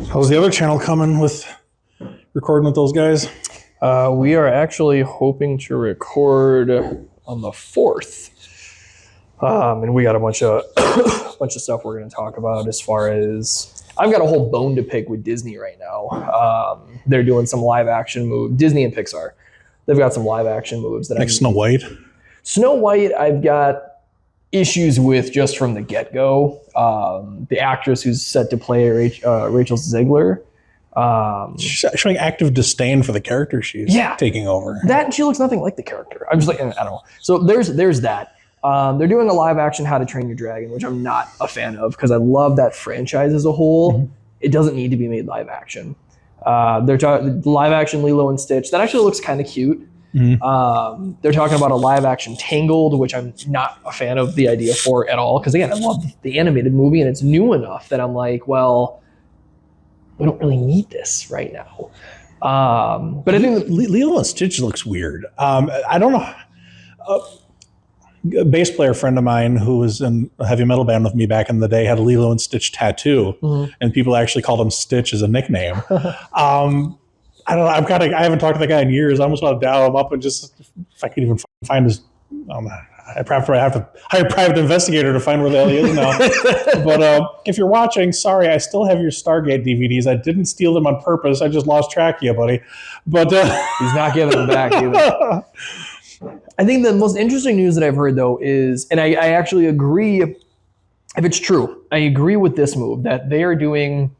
How's the other channel coming with recording with those guys? We are actually hoping to record on the 4th. And we got a bunch of stuff we're going to talk about as far as I've got a whole bone to pick with Disney right now. They're doing some live action moves. Disney and Pixar. They've got some live action moves that like Snow White. Snow White, I've got issues with just from the get-go. The actress who's set to play Rachel Zegler. She's showing active disdain for the character she's taking over. That and she looks nothing like the character. I'm just like, I don't know. So there's that. They're doing a live action How to Train Your Dragon, which I'm not a fan of because I love that franchise as a whole. Mm-hmm. It doesn't need to be made live action. They're talking live action Lilo and Stitch. That actually looks kind of cute. Mm-hmm. They're talking about a live action Tangled, which I'm not a fan of the idea for at all. Because again, I love the animated movie and it's new enough that I'm like, well, we don't really need this right now. But I think Lilo and Stitch looks weird. I don't know. A bass player friend of mine who was in a heavy metal band with me back in the day had a Lilo and Stitch tattoo, mm-hmm. and people actually called him Stitch as a nickname. I don't know. I haven't talked to the guy in years. I almost want to dial him up and just, if I could even find his, I probably have to hire a private investigator to find where the hell he is now. But if you're watching, sorry, I still have your Stargate DVDs. I didn't steal them on purpose. I just lost track of you, buddy. But he's not giving them back either. I think the most interesting news that I've heard, though, is, and I actually agree, if it's true, I agree with this move, that they are doing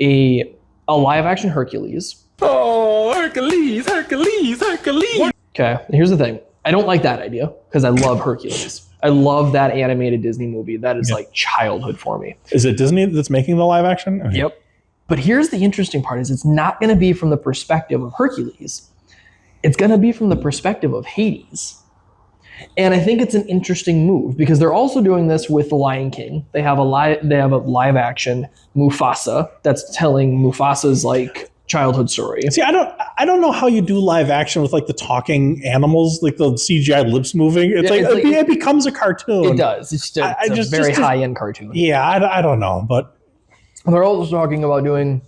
a live-action Hercules. Oh, Hercules. Okay, here's the thing. I don't like that idea, because I love Hercules. I love that animated Disney movie. That is like childhood for me. Is it Disney that's making the live action? Okay. Yep. But here's the interesting part, is it's not going to be from the perspective of Hercules. It's going to be from the perspective of Hades. And I think it's an interesting move because they're also doing this with The Lion King. They have a live action Mufasa that's telling Mufasa's like childhood story. See, I don't know how you do live action with like the talking animals, like the CGI lips moving. It becomes a cartoon. It does. It's a very high-end cartoon. Yeah, I don't know, but they're also talking about doing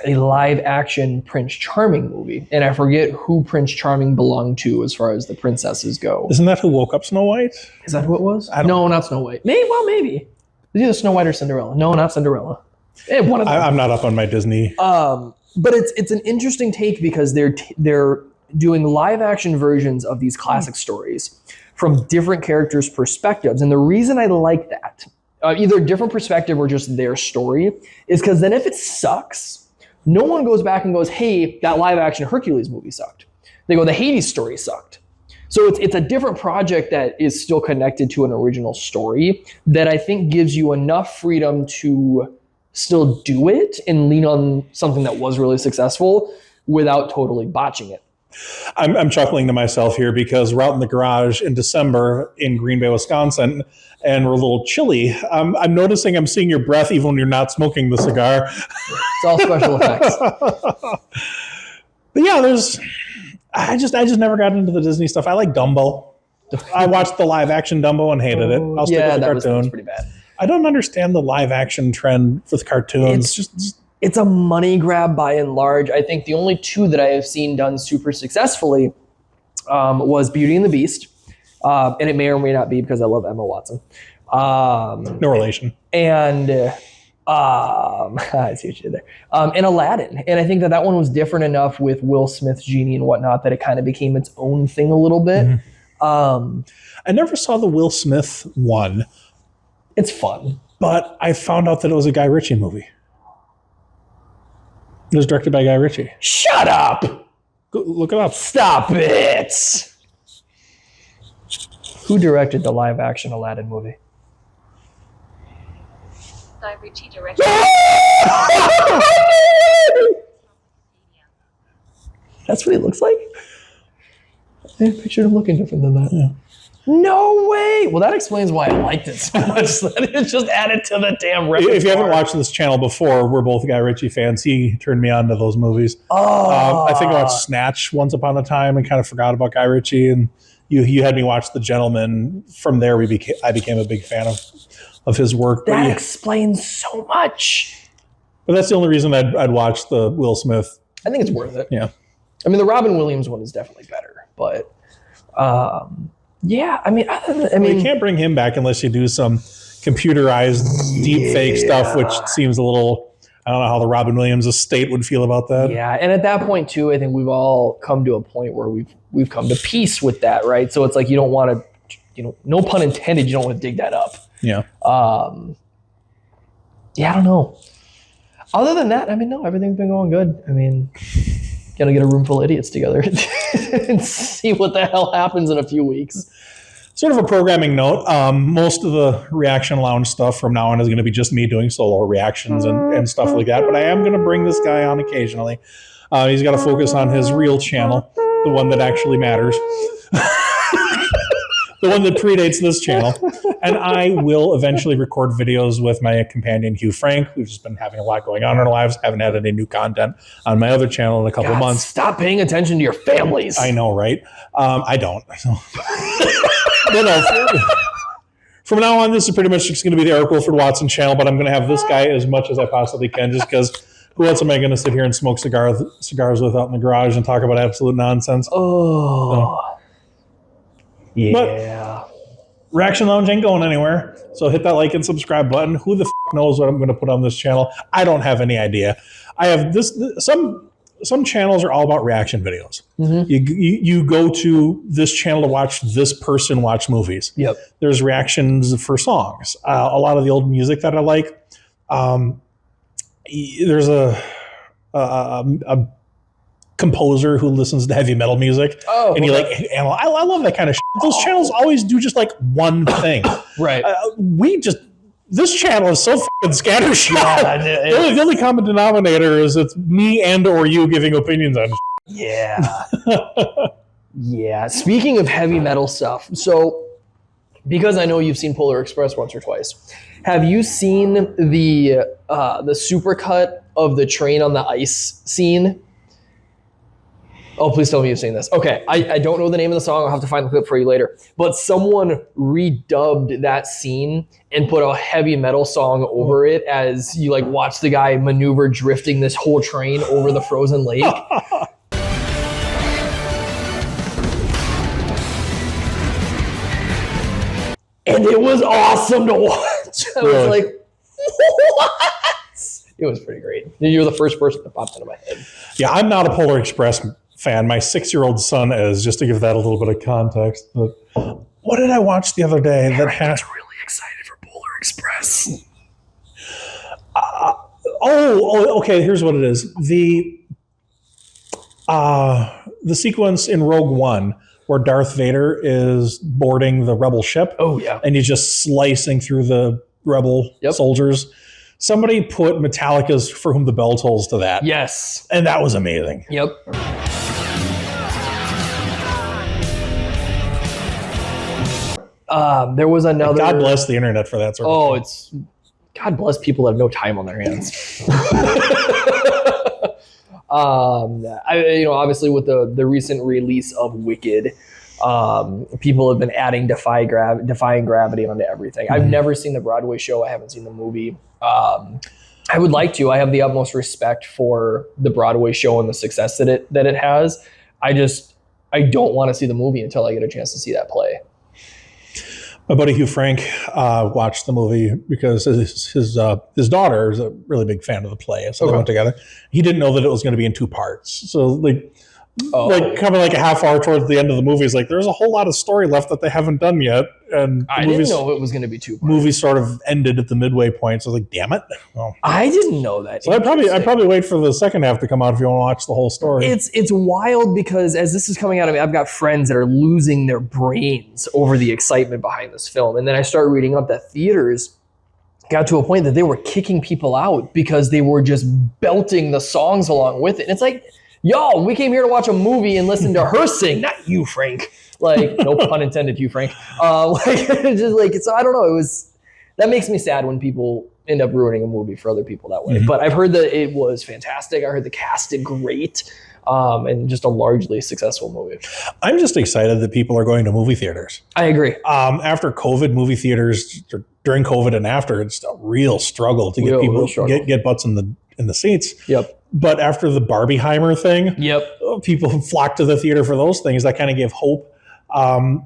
a live action Prince Charming movie. And I forget who Prince Charming belonged to as far as the princesses go. Isn't that who woke up Snow White? Is that who it was? No, not Snow White. Maybe. It's either Snow White or Cinderella. No, not Cinderella. One of them. I'm not up on my Disney. But it's an interesting take because they're doing live action versions of these classic stories from different characters' perspectives. And the reason I like that, either different perspective or just their story, is because then if it sucks, no one goes back and goes, hey, that live action Hercules movie sucked. They go, the Hades story sucked. So it's a different project that is still connected to an original story that I think gives you enough freedom to still do it and lean on something that was really successful without totally botching it. I'm chuckling to myself here because we're out in the garage in December in Green Bay, Wisconsin, and we're a little chilly. I'm noticing I'm seeing your breath even when you're not smoking the cigar. It's all special effects. But yeah, I just never got into the Disney stuff. I like Dumbo. I watched the live action Dumbo and hated it. I'll stick with the cartoon. That was pretty bad. I don't understand the live action trend with cartoons. It's a money grab by and large. I think the only two that I have seen done super successfully was Beauty and the Beast. And it may or may not be because I love Emma Watson. No relation. And I see what you did there. And Aladdin. And I think that one was different enough with Will Smith's genie and whatnot that it kind of became its own thing a little bit. Mm-hmm. I never saw the Will Smith one. It's fun. But I found out that it was a Guy Ritchie movie. It was directed by Guy Ritchie. Shut up! Go look it up. Stop it! Who directed the live-action Aladdin movie? Guy Ritchie directed. That's what he looks like? I pictured him looking different than that. Yeah. No way! Well, that explains why I liked it so much. That it just added to the damn repertoire. If you haven't watched this channel before, we're both Guy Ritchie fans. He turned me on to those movies. I think I watched Snatch once upon a time and kind of forgot about Guy Ritchie. And you had me watch The Gentleman. From there, I became a big fan of his work. That explains so much. But that's the only reason I'd watch the Will Smith. I think it's worth it. Yeah. I mean, the Robin Williams one is definitely better, but yeah, I mean, You can't bring him back unless you do some computerized deep fake stuff, which seems a little, I don't know how the Robin Williams estate would feel about that. Yeah, and at that point too, I think we've all come to a point where we've come to peace with that, right? So it's like you don't want to, no pun intended, you don't want to dig that up. Yeah. Yeah, I don't know. Other than that, I mean, no, everything's been going good. I mean, gonna get a room full of idiots together and see what the hell happens in a few weeks. Sort of a programming note, most of the Reaction Lounge stuff from now on is going to be just me doing solo reactions and stuff like that, but I am going to bring this guy on occasionally. He's got to focus on his real channel, the one that actually matters. The one that predates this channel. And I will eventually record videos with my companion, Hugh Frank. We've just been having a lot going on in our lives. Haven't had any new content on my other channel in a couple months. Stop paying attention to your families. I know, right? I don't. But no, from now on, this is pretty much just going to be the Eric Wilford Watson channel, but I'm going to have this guy as much as I possibly can, just because who else am I going to sit here and smoke cigars with out in the garage and talk about absolute nonsense? Oh. Yeah. But Reaction Lounge ain't going anywhere, so hit that like and subscribe button. Who the knows what I'm going to put on this channel? I don't have any idea. I have some channels are all about reaction videos. Mm-hmm. You go to this channel to watch this person watch movies. Yep. There's reactions for songs. A lot of the old music that I like. There's a composer who listens to heavy metal music. Oh, and I love that kind of shit. Those channels always do just like one thing. Right. This channel is so fucking scattershot. Yeah, the only common denominator is it's me and or you giving opinions on shit. Yeah. Yeah. Speaking of heavy metal stuff, so because I know you've seen Polar Express once or twice, have you seen the supercut of the Train on the Ice scene? Oh, please tell me you've seen this. Okay, I don't know the name of the song. I'll have to find the clip for you later. But someone redubbed that scene and put a heavy metal song over it as you like watch the guy maneuver drifting this whole train over the frozen lake. And it was awesome to watch. I was like, what? It was pretty great. You were the first person that popped into my head. Yeah, I'm not a Polar Express fan. My 6-year-old son is, just to give that a little bit of context. But what did I watch the other day that has really excited for Polar Express? Okay. Here's what it is. The sequence in Rogue One where Darth Vader is boarding the rebel ship. Oh yeah, and he's just slicing through the rebel soldiers. Somebody put Metallica's "For Whom the Bell Tolls" to that. Yes, and that was amazing. Yep. There was another. God bless the internet for that sort of thing. It's God bless people that have no time on their hands. Obviously with the recent release of Wicked, people have been adding Defying Gravity onto everything. Mm-hmm. I've never seen the Broadway show. I haven't seen the movie. I would like to. I have the utmost respect for the Broadway show and the success that it has. I don't want to see the movie until I get a chance to see that play. My buddy Hugh Frank watched the movie because his daughter is a really big fan of the play, so they went together. He didn't know that it was going to be in 2 parts, so coming like a half hour towards the end of the movie, is like there's a whole lot of story left that they haven't done yet, and I didn't know it was going to be 2 parts. Movie sort of ended at the midway point, so I was like, damn it! Well, I didn't know that. So I'd probably wait for the second half to come out if you want to watch the whole story. It's wild because as this is coming out of me, I've got friends that are losing their brains over the excitement behind this film, and then I start reading up that theaters got to a point that they were kicking people out because they were just belting the songs along with it. And it's like, yo, we came here to watch a movie and listen to her sing, not you, Frank. Like, no pun intended, you, Frank. So I don't know. That makes me sad when people end up ruining a movie for other people that way. Mm-hmm. But I've heard that it was fantastic. I heard the cast did great, and just a largely successful movie. I'm just excited that people are going to movie theaters. I agree. After COVID, movie theaters during COVID and after, it's a real struggle to get people get butts in in the seats. Yep. But after the Barbieheimer thing, people flocked to the theater for those things. That kind of gave hope.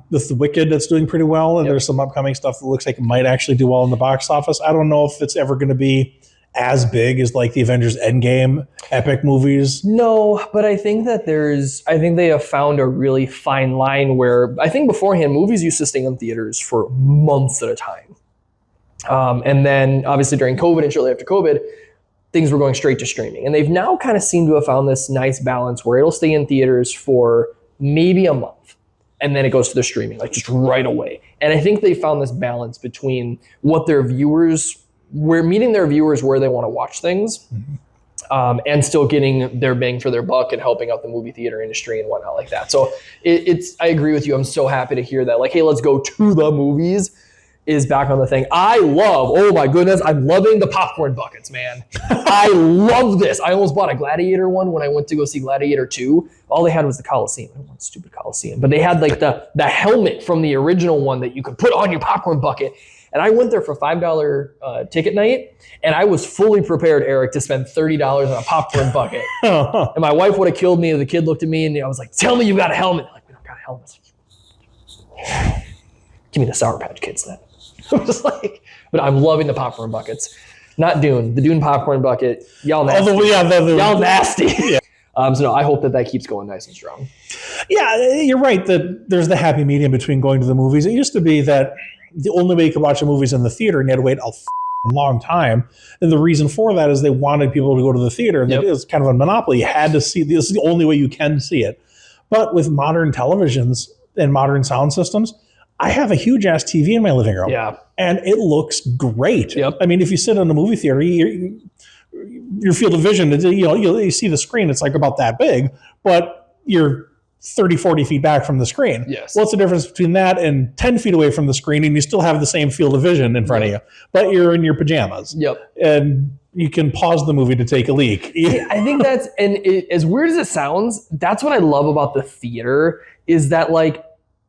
With the Wicked, that's doing pretty well, and there's some upcoming stuff that looks like it might actually do well in the box office. I don't know if it's ever going to be as big as like the Avengers Endgame epic movies. No, but I think that I think they have found a really fine line where I think beforehand movies used to stay in theaters for months at a time. And then obviously during COVID and shortly after COVID, things were going straight to streaming. And they've now kind of seemed to have found this nice balance where it'll stay in theaters for maybe a month. And then it goes to the streaming, like just right away. And I think they found this balance between what their viewers, we're meeting their viewers where they want to watch things, and still getting their bang for their buck and helping out the movie theater industry and whatnot like that. So I agree with you. I'm so happy to hear that. Like, hey, let's go to the movies is back on the thing. Oh my goodness, I'm loving the popcorn buckets, man. I love this. I almost bought a Gladiator one when I went to go see Gladiator 2. All they had was the Coliseum. I don't want stupid Coliseum. But they had like the helmet from the original one that you could put on your popcorn bucket. And I went there for $5 ticket night, and I was fully prepared, Eric, to spend $30 on a popcorn bucket. And my wife would have killed me if the kid looked at me and I was like, tell me you got a helmet. They're like, we don't got helmets. Give me the Sour Patch Kids then. I'm just like, but I'm loving the popcorn buckets. Not Dune. The Dune popcorn bucket. Y'all nasty. Y'all nasty. Yeah. So no, I hope that keeps going nice and strong. Yeah, you're right that there's the happy medium between going to the movies. It used to be that the only way you could watch the movies in the theater and you had to wait a long time. And the reason for that is they wanted people to go to the theater. And it is kind of a monopoly. You had to see, this is the only way you can see it. But with modern televisions and modern sound systems, I have a huge ass TV in my living room. Yeah. And it looks great. Yep. I mean, if you sit in a movie theater, your field of vision, you see the screen, it's like about that big, but you're 30, 40 feet back from the screen. Yes. What's the difference between that and 10 feet away from the screen and you still have the same field of vision in front of you, but you're in your pajamas. Yep. And you can pause the movie to take a leak. Yeah, I think that's, as weird as it sounds, that's what I love about the theater is that like,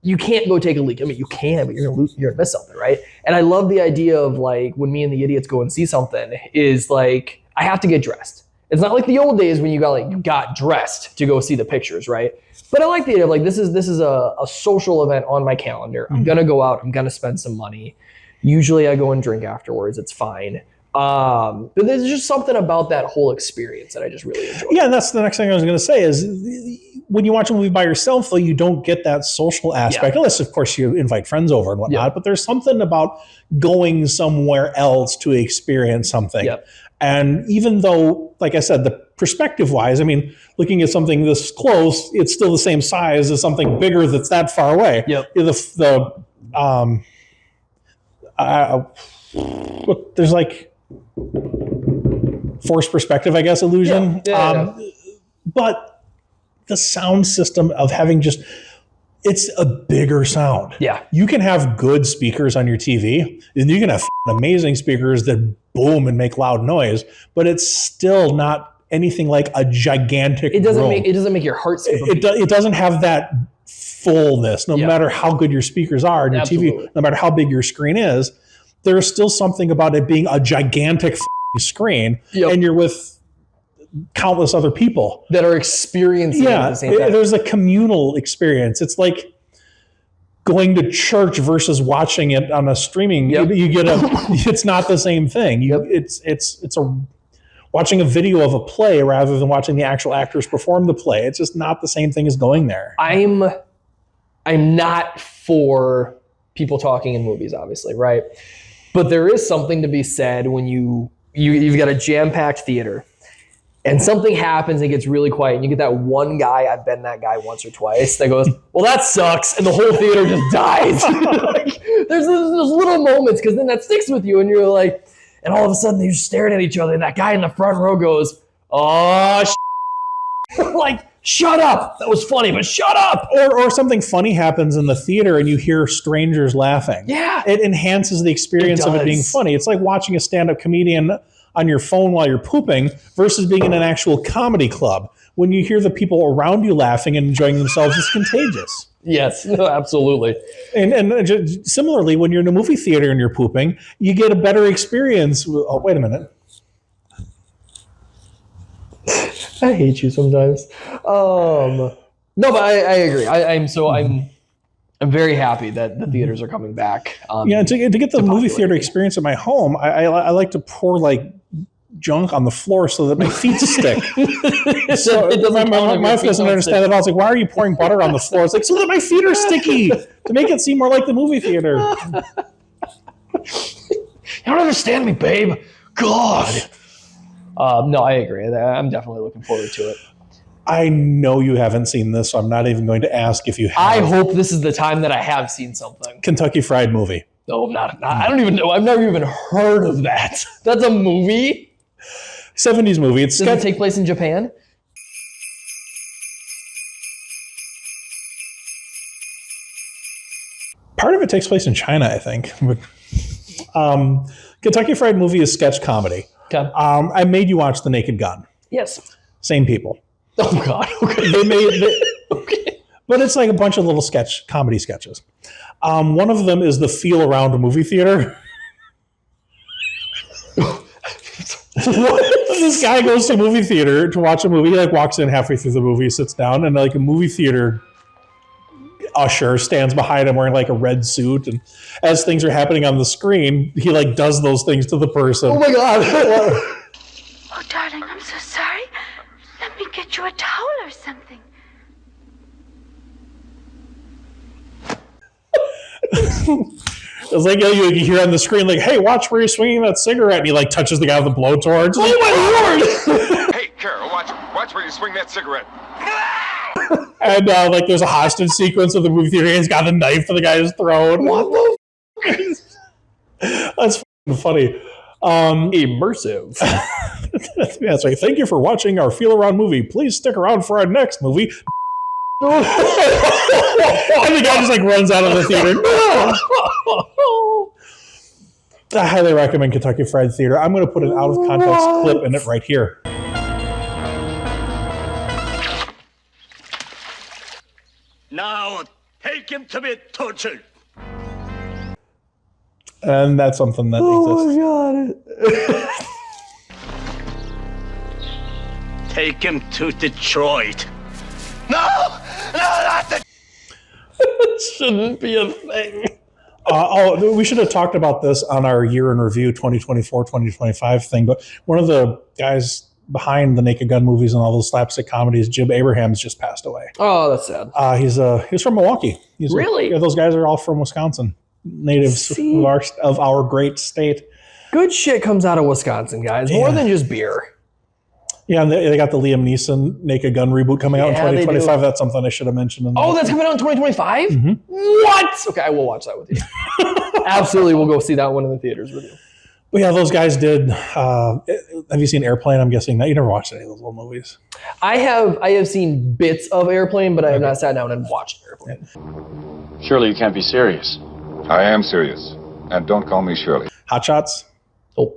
you can't go take a leak. I mean, you can, but you're gonna miss something, right? And I love the idea of like when me and the idiots go and see something is like I have to get dressed. It's not like the old days when you got dressed to go see the pictures, right? But I like the idea of like this is a social event on my calendar. I'm gonna go out. I'm gonna spend some money. Usually I go and drink afterwards. It's fine. But there's just something about that whole experience that I just really enjoy. Yeah, and that's the next thing I was going to say is when you watch a movie by yourself, though, you don't get that social aspect, unless, of course, you invite friends over and whatnot. But there's something about going somewhere else to experience something. And even though, like I said, the perspective-wise, I mean, looking at something this close, it's still the same size as something bigger that's that far away. There's like forced perspective, I guess, illusion. But the sound system of having it's a bigger sound. Yeah. You can have good speakers on your TV, and you can have amazing speakers that boom and make loud noise, but it's still not anything like a gigantic room. It doesn't make your heart skip a beat. It doesn't have that fullness, no matter how good your speakers are and your TV, no matter how big your screen is. There's still something about it being a gigantic screen, and you're with countless other people that are experiencing it at the same time. There's a communal experience. It's like going to church versus watching it on a streaming. You get it's not the same thing. It's watching a video of a play rather than watching the actual actors perform the play. It's just not the same thing as going there. I'm not for people talking in movies, obviously, right? But there is something to be said when you've got a jam-packed theater and something happens and it gets really quiet and you get that one guy, I've been that guy once or twice, that goes, well, that sucks, and the whole theater just dies. Like, there's those little moments because then that sticks with you and you're like, and all of a sudden they're just staring at each other and that guy in the front row goes, oh, like, shut up. That was funny, but shut up. Or something funny happens in the theater and you hear strangers laughing. Yeah. It enhances the experience of it being funny. It's like watching a stand-up comedian on your phone while you're pooping versus being in an actual comedy club. When you hear the people around you laughing and enjoying themselves, it's contagious. Yes, no, absolutely. And similarly, when you're in a movie theater and you're pooping, you get a better experience. Oh, wait a minute. I hate you sometimes. No, but I agree. I'm very happy that the theaters are coming back. To get the movie theater popularity. experience at my home, I like to pour like junk on the floor so that my feet stick. So It doesn't count if my your wife feet don't don't understand at all. It's like, why are you pouring butter on the floor? It's like, so that my feet are sticky to make it seem more like the movie theater. You don't understand me, babe. God. No, I agree. I'm definitely looking forward to it. I know you haven't seen this, so I'm not even going to ask if you have. I hope this is the time that I have seen something. Kentucky Fried Movie. No, I'm not. I don't even know. I've never even heard of that. That's a movie? 70s movie. Does it take place in Japan? Part of it takes place in China, I think. But, Kentucky Fried Movie is sketch comedy. Okay. I made you watch The Naked Gun. Yes. Same people. Oh, God. Okay. Okay. But it's like a bunch of little comedy sketches. One of them is the feel around a movie theater. This guy goes to a movie theater to watch a movie. He like walks in halfway through the movie, sits down, and like a movie theater usher stands behind him wearing like a red suit, and as things are happening on the screen, he like does those things to the person. Oh my God. Oh, darling, I'm so sorry. Let me get you a towel or something. It's like you hear on the screen, like, "Hey, watch where you're swinging that cigarette," and he like touches the guy with the blowtorch. Oh my Lord! Hey, Carol, watch where you swing that cigarette. And like, there's a hostage sequence of the movie theater. He's got a knife to the guy's throat. What the? That's funny. Immersive. That's right. Thank you for watching our feel around movie. Please stick around for our next movie. And the guy just like runs out of the theater. I highly recommend Kentucky Fried Theater. I'm going to put an out of context clip in it right here. Now take him to be tortured. And that's something that exists. Take him to Detroit. No, not the. It shouldn't be a thing. We should have talked about this on our year in review 2024-2025 thing, but one of the guys behind the Naked Gun movies and all those slapstick comedies, Jim Abrahams, just passed away. Oh, that's sad. He's from Milwaukee. Really? Those guys are all from Wisconsin, natives of our great state. Good shit comes out of Wisconsin, guys. More than just beer. Yeah, and they got the Liam Neeson Naked Gun reboot coming out in 2025. That's something I should have mentioned. That's coming out in 2025? Mm-hmm. What? Okay, I will watch that with you. Absolutely, we'll go see that one in the theaters with you. But yeah, those guys did. Have you seen Airplane? I'm guessing that you never watched any of those little movies. I have seen bits of Airplane, but I have not sat down and watched Airplane. Surely you can't be serious. I am serious. And don't call me Shirley. Hot Shots? Oh.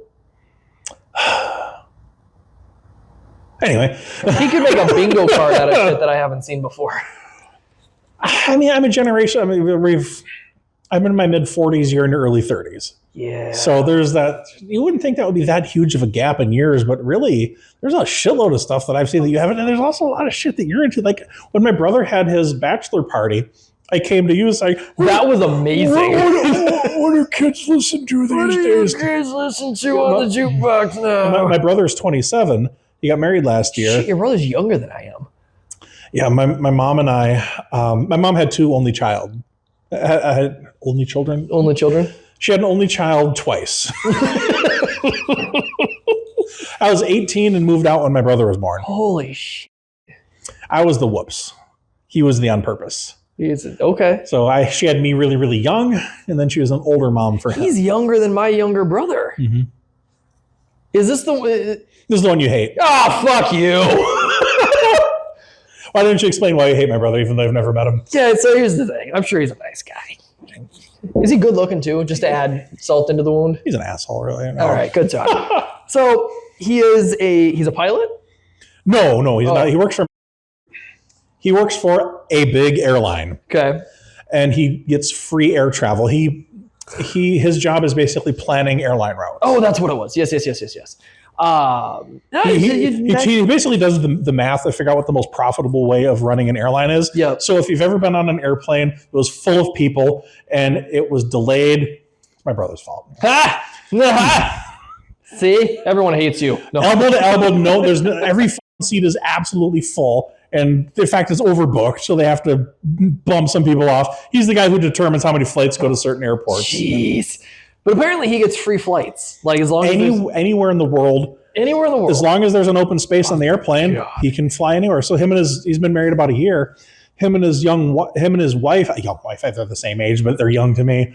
Anyway. He could make a bingo card out of shit that I haven't seen before. I mean, I'm a generation. I mean, I'm in my mid 40s, you're in your early 30s. Yeah. So there's that. You wouldn't think that would be that huge of a gap in years, but really, there's a shitload of stuff that I've seen that you haven't. And there's also a lot of shit that you're into. Like when my brother had his bachelor party, I came to you. It's like, that was amazing. What do kids listen to these days? What do kids listen to on the jukebox now? My brother's 27. He got married last year. Shit, your brother's younger than I am. Yeah, my mom and I. My mom had two only child. I had only children. Only children. She had an only child twice. I was 18 and moved out when my brother was born. Holy shit. I was the whoops. He was the on purpose. Okay. So she had me really, really young, and then she was an older mom for him. He's younger than my younger brother. Mm-hmm. Is this the... This is the one you hate. Oh, fuck you. Why didn't you explain why you hate my brother, even though I've never met him? Yeah, so here's the thing. I'm sure he's a nice guy. Is he good looking too, just to add salt into the wound? He's an asshole, really. All right, good talk. So he's a pilot? No, he's not. He works for a big airline. Okay. And he gets free air travel. His job is basically planning airline routes. Oh, that's what it was. Yes. He basically does the math to figure out what the most profitable way of running an airline is. Yep. So if you've ever been on an airplane, it was full of people and it was delayed. It's my brother's fault. See, everyone hates you. No. Elbow to elbow. No, every seat is absolutely full. And in fact, it's overbooked, so they have to bump some people off. He's the guy who determines how many flights go to certain airports. Jeez. But apparently he gets free flights. Like as long as anywhere in the world. Anywhere in the world. As long as there's an open space on the airplane, he can fly anywhere. So he's been married about a year. Him and his wife, they're the same age, but they're young to me.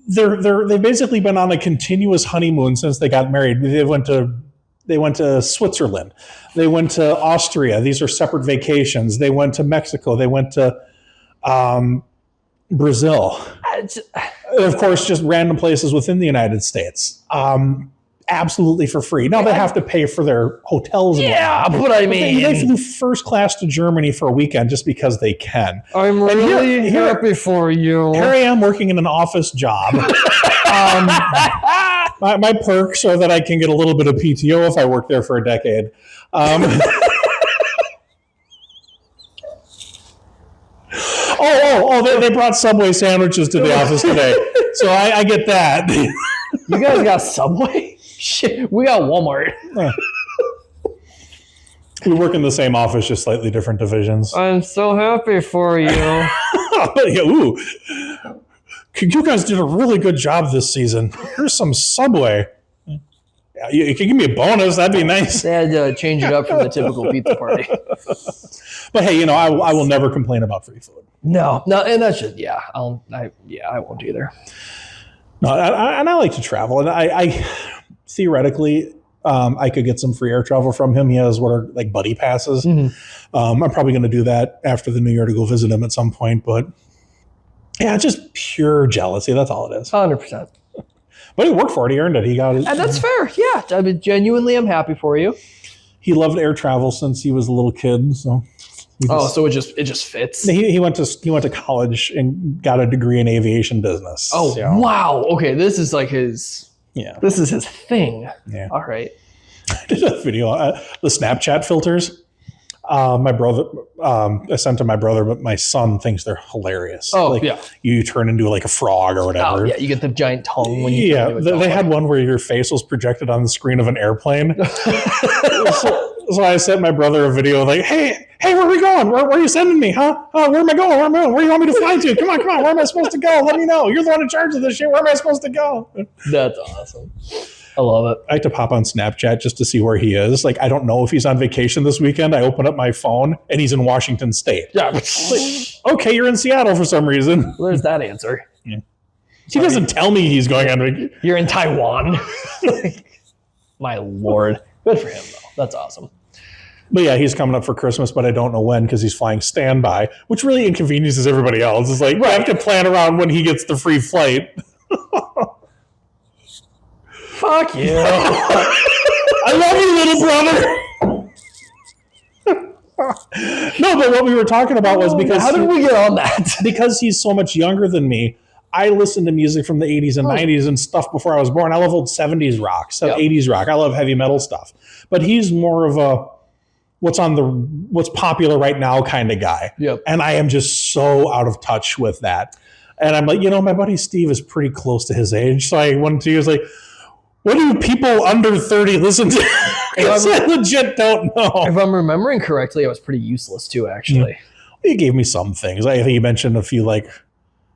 They've basically been on a continuous honeymoon since they got married. They went to Switzerland. They went to Austria. These are separate vacations. They went to Mexico. They went to Brazil. Of course, just random places within the United States. Absolutely for free. Now they have to pay for their hotels. Yeah, but I mean, they flew first class to Germany for a weekend just because they can. I'm really happy for you. Here I am working in an office job. My perks are that I can get a little bit of PTO if I work there for a decade. They brought Subway sandwiches to the office today. So I get that. You guys got Subway? Shit, we got Walmart. We work in the same office, just slightly different divisions. I'm so happy for you. Ooh. You guys did a really good job this season. Here's some Subway. Yeah, you can give me a bonus. That'd be nice. They had to change it up from the typical pizza party. But hey, I will never complain about free food. No, and that's just I won't either. No, and I like to travel, and I theoretically I could get some free air travel from him. He has what are like buddy passes. Mm-hmm. I'm probably going to do that after the new year to go visit him at some point. But yeah, just pure jealousy. That's all it is. 100%. But he worked for it. He earned it. He got it. And that's fair. Yeah, I mean, genuinely, I'm happy for you. He loved air travel since he was a little kid. So. So it just fits. He went to college and got a degree in aviation business. Oh, so. Wow. Okay, this is like his. Yeah. This is his thing. Yeah. All right. I did a video, the Snapchat filters. My brother, I sent to my brother, but my son thinks they're hilarious. Oh, yeah. You turn into like a frog or whatever. Oh, yeah. You get the giant tongue when you turn into a dog. They had one where your face was projected on the screen of an airplane. So I sent my brother a video like, hey, where are we going? Where are you sending me, huh? Where am I going? Where do you want me to fly to? Come on. Where am I supposed to go? Let me know. You're the one in charge of this shit. Where am I supposed to go? That's awesome. I love it. I like to pop on Snapchat just to see where he is. Like, I don't know if he's on vacation this weekend. I open up my phone and he's in Washington State. Yeah. Like, okay, you're in Seattle for some reason. Well, there's that answer. Yeah. He doesn't tell me he's going on vacation. You're in Taiwan. My Lord. Good for him, though. That's awesome. But yeah, he's coming up for Christmas, but I don't know when because he's flying standby, which really inconveniences everybody else. It's like, I have to plan around when he gets the free flight. Fuck you. I love you, little brother. No, but what we were talking about was because... How did we get on that? Because he's so much younger than me, I listened to music from the 80s and 90s and stuff before I was born. I love old 70s rock, 80s rock. I love heavy metal stuff. But he's more of a what's popular right now kind of guy. Yep. And I am just so out of touch with that. And I'm like, my buddy Steve is pretty close to his age. So I went to he was like, what do people under 30 listen to? I legit don't know. If I'm remembering correctly, I was pretty useless too, actually. He gave me some things. I think he mentioned a few like,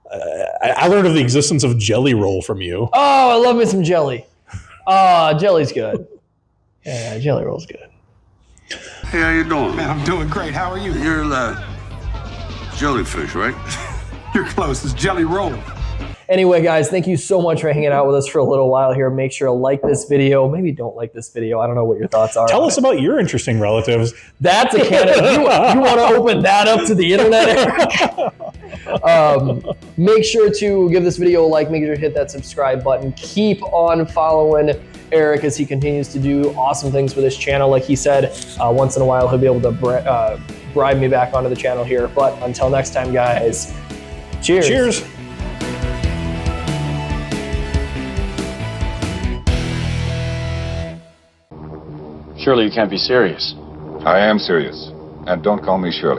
I learned of the existence of Jelly Roll from you. Oh, I love me some jelly. Jelly's good. Yeah, Jelly Roll's good. Hey, how you doing? Man, I'm doing great. How are you? You're jellyfish, right? You're close. It's Jelly Roll. Anyway, guys, thank you so much for hanging out with us for a little while here. Make sure to like this video. Maybe don't like this video. I don't know what your thoughts are. Tell us about your interesting relatives. That's a candidate. You want to open that up to the internet, Eric? Make sure to give this video a like. Make sure to hit that subscribe button. Keep on following Eric as he continues to do awesome things for this channel. Like he said, once in a while he'll be able to bribe me back onto the channel here. But until next time, guys, cheers. Cheers. Surely you can't be serious. I am serious. And don't call me Shirley.